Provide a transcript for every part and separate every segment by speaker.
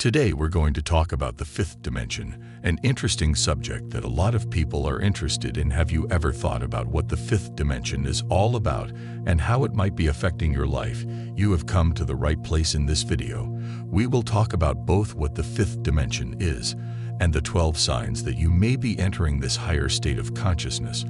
Speaker 1: Today we're going to talk about the fifth dimension, an interesting subject that a lot of people are interested in. Have you ever thought about what the fifth dimension is all about and how it might be affecting your life? You have come to the right place in this video. We will talk about both what the fifth dimension is and the 12 signs that you may be entering this higher state of consciousness.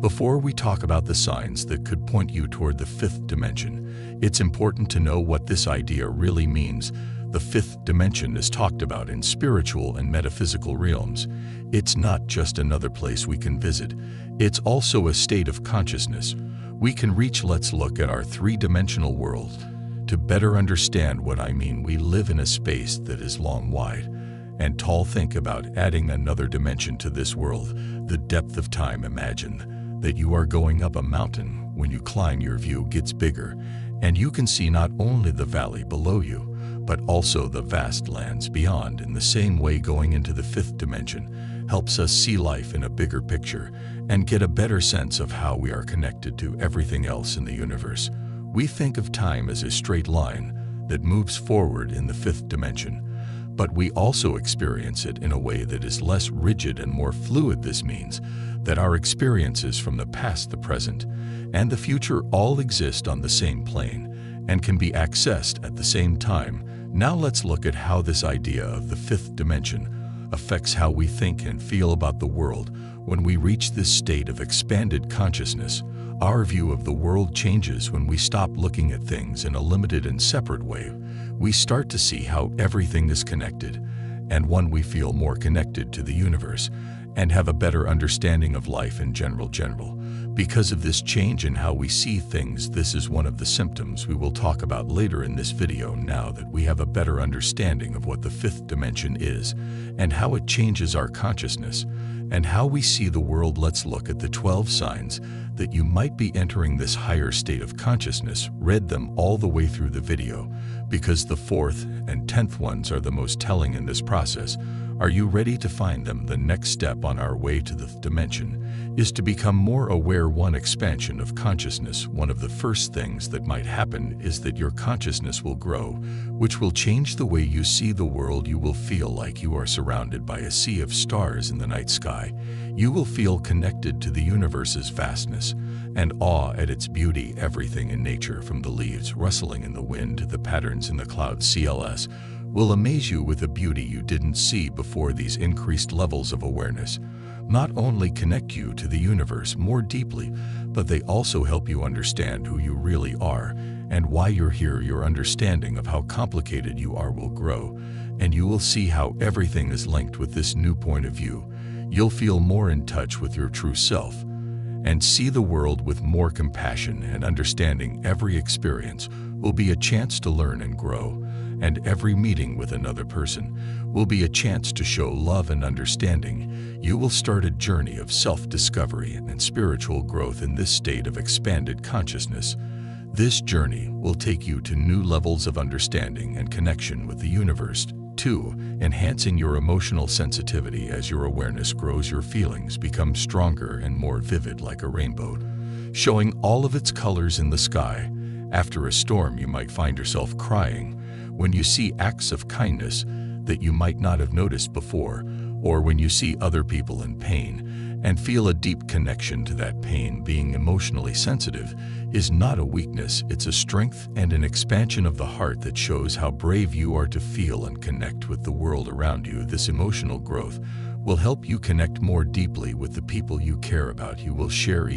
Speaker 1: Before we talk about the signs that could point you toward the fifth dimension, it's important to know what this idea really means. The fifth dimension is talked about in spiritual and metaphysical realms. It's not just another place we can visit. It's also a state of consciousness we can reach. Let's look at our three-dimensional world. To better understand what I mean, we live in a space that is long, wide, and tall. Think about adding another dimension to this world, the depth of time. Imagine that you are going up a mountain. When you climb, your view gets bigger, and you can see not only the valley below you, but also the vast lands beyond. In the same way, going into the fifth dimension helps us see life in a bigger picture and get a better sense of how we are connected to everything else in the universe. We think of time as a straight line that moves forward in the fifth dimension, but we also experience it in a way that is less rigid and more fluid. This means that our experiences from the past, the present, and the future all exist on the same plane and can be accessed at the same time. Now let's look at how this idea of the fifth dimension affects how we think and feel about the world. When we reach this state of expanded consciousness, our view of the world changes. When we stop looking at things in a limited and separate way, we start to see how everything is connected, and when we feel more connected to the universe and have a better understanding of life in general. Because of this change in how we see things, this is one of the symptoms we will talk about later in this video. Now that we have a better understanding of what the fifth dimension is and how it changes our consciousness and how we see the world, let's look at the 12 signs that you might be entering this higher state of consciousness. Read them all the way through the video because the 4th and 10th ones are the most telling in this process. Are you ready to find them? The next step on our way to the dimension is to become more aware. One, expansion of consciousness. One of the first things that might happen is that your consciousness will grow, which will change the way you see the world. You will feel like you are surrounded by a sea of stars in the night sky. You will feel connected to the universe's vastness and awe at its beauty. Everything in nature, from the leaves rustling in the wind to the patterns in the clouds, CLS, will amaze you with a beauty you didn't see before. These increased levels of awareness not only connect you to the universe more deeply, but they also help you understand who you really are and why you're here. Your understanding of how complicated you are will grow, and you will see how everything is linked. With this new point of view, you'll feel more in touch with your true self and see the world with more compassion and understanding. Every experience will be a chance to learn and grow, and every meeting with another person will be a chance to show love and understanding. You will start a journey of self-discovery and spiritual growth in this state of expanded consciousness. This journey will take you to new levels of understanding and connection with the universe. 2. Enhancing your emotional sensitivity. As your awareness grows, your feelings become stronger and more vivid, like a rainbow, showing all of its colors in the sky. After a storm, you might find yourself crying when you see acts of kindness that you might not have noticed before, or when you see other people in pain and feel a deep connection to that pain. Being emotionally sensitive is not a weakness, it's a strength and an expansion of the heart that shows how brave you are to feel and connect with the world around you. This emotional growth will help you connect more deeply with the people you care about. You will share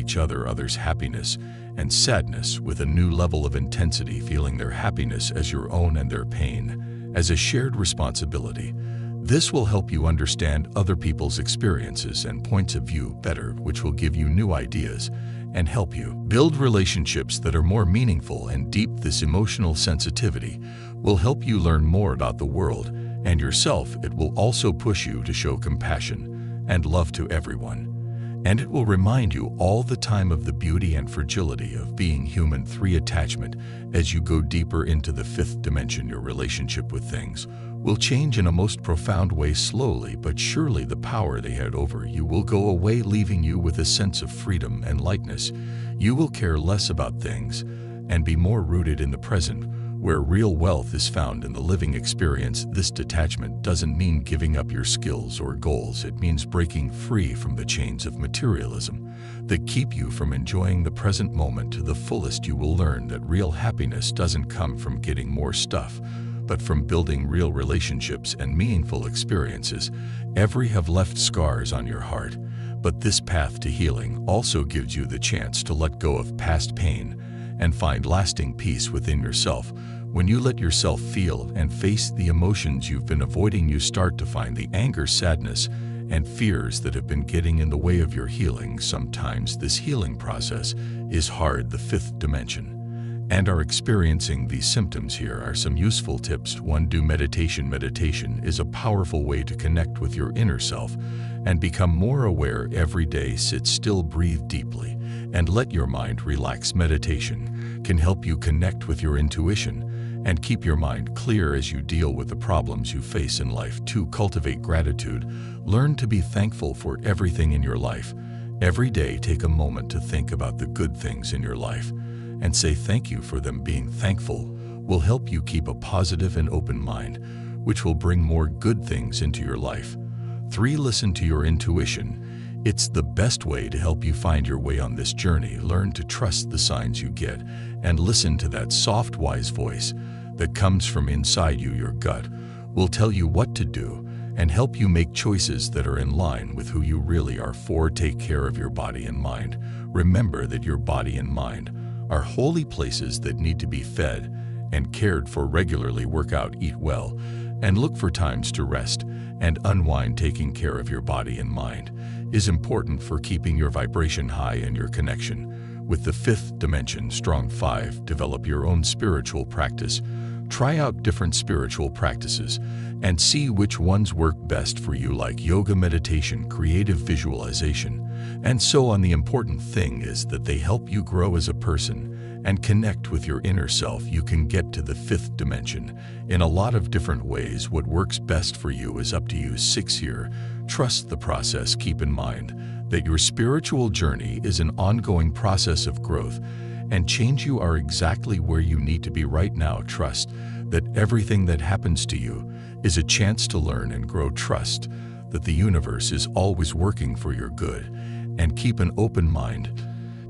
Speaker 1: others' happiness and sadness with a new level of intensity, feeling their happiness as your own and their pain as a shared responsibility. This will help you understand other people's experiences and points of view better, which will give you new ideas and help you build relationships that are more meaningful and deep. This emotional sensitivity will help you learn more about the world and yourself. It will also push you to show compassion and love to everyone, and it will remind you all the time of the beauty and fragility of being human. 3. Attachment. As you go deeper into the fifth dimension, your relationship with things will change in a most profound way. Slowly but surely, the power they had over you will go away, leaving you with a sense of freedom and lightness. You will care less about things and be more rooted in the present. Where real wealth is found in the living experience, this detachment doesn't mean giving up your skills or goals. It means breaking free from the chains of materialism that keep you from enjoying the present moment to the fullest. You will learn that real happiness doesn't come from getting more stuff, but from building real relationships and meaningful experiences. Every have left scars on your heart, but this path to healing also gives you the chance to let go of past pain and find lasting peace within yourself. When you let yourself feel and face the emotions you've been avoiding, you start to find the anger, sadness, and fears that have been getting in the way of your healing. Sometimes this healing process is hard. The fifth dimension and are experiencing these symptoms. Here are some useful tips. 1. Do meditation. Meditation is a powerful way to connect with your inner self and become more aware every day. Sit still, breathe deeply, and let your mind relax. Meditation can help you connect with your intuition and keep your mind clear as you deal with the problems you face in life. 2. Cultivate gratitude. Learn to be thankful for everything in your life. Every day, take a moment to think about the good things in your life and say thank you for them. Being thankful will help you keep a positive and open mind, which will bring more good things into your life. 3. Listen to your intuition. It's the best way to help you find your way on this journey. Learn to trust the signs you get and listen to that soft, wise voice that comes from inside you. Your gut will tell you what to do and help you make choices that are in line with who you really are. 4. Take care of your body and mind. Remember that your body and mind are holy places that need to be fed and cared for regularly. Work out, eat well, and look for times to rest and unwind. Taking care of your body and mind is important for keeping your vibration high and your connection with the fifth dimension strong. 5. Develop your own spiritual practice. Try out different spiritual practices and see which ones work best for you, like yoga, meditation, creative visualization, and so on. The important thing is that they help you grow as a person and connect with your inner self. You can get to the fifth dimension in a lot of different ways. What works best for you is up to you. 6. Here, trust the process. Keep in mind that your spiritual journey is an ongoing process of growth and change. You are exactly where you need to be right now. Trust that everything that happens to you is a chance to learn and grow. Trust that the universe is always working for your good, and keep an open mind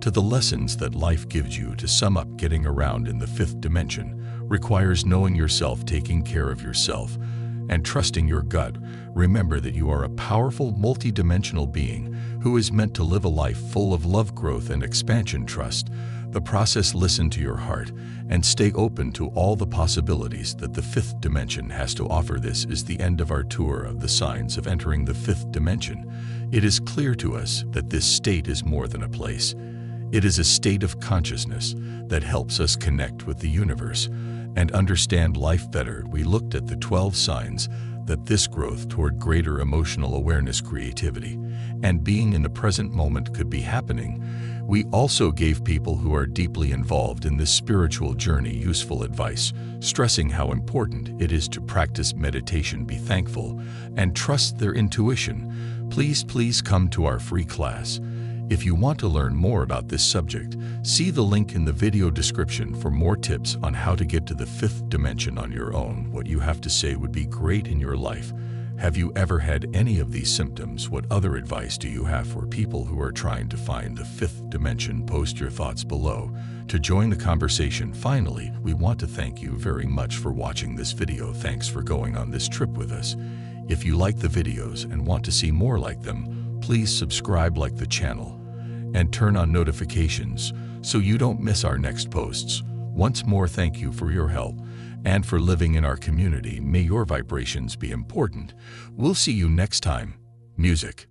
Speaker 1: to the lessons that life gives you. To sum up, getting around in the fifth dimension requires knowing yourself, taking care of yourself, and trusting your gut. Remember that you are a powerful, multi-dimensional being who is meant to live a life full of love, growth, and expansion. Trust the process, listen to your heart, and stay open to all the possibilities that the fifth dimension has to offer. This is the end of our tour of the signs of entering the fifth dimension. It is clear to us that this state is more than a place. It is a state of consciousness that helps us connect with the universe and understand life better. We looked at the 12 signs that this growth toward greater emotional awareness, creativity, and being in the present moment could be happening. We also gave people who are deeply involved in this spiritual journey useful advice, stressing how important it is to practice meditation, be thankful, and trust their intuition. Please come to our free class. If you want to learn more about this subject, see the link in the video description for more tips on how to get to the fifth dimension on your own. What you have to say would be great in your life. Have you ever had any of these symptoms? What other advice do you have for people who are trying to find the fifth dimension? Post your thoughts below to join the conversation. Finally, we want to thank you very much for watching this video. Thanks for going on this trip with us. If you like the videos and want to see more like them, please subscribe, like the channel, and turn on notifications so you don't miss our next posts. Once more, thank you for your help and for living in our community. May your vibrations be important. We'll see you next time. Music.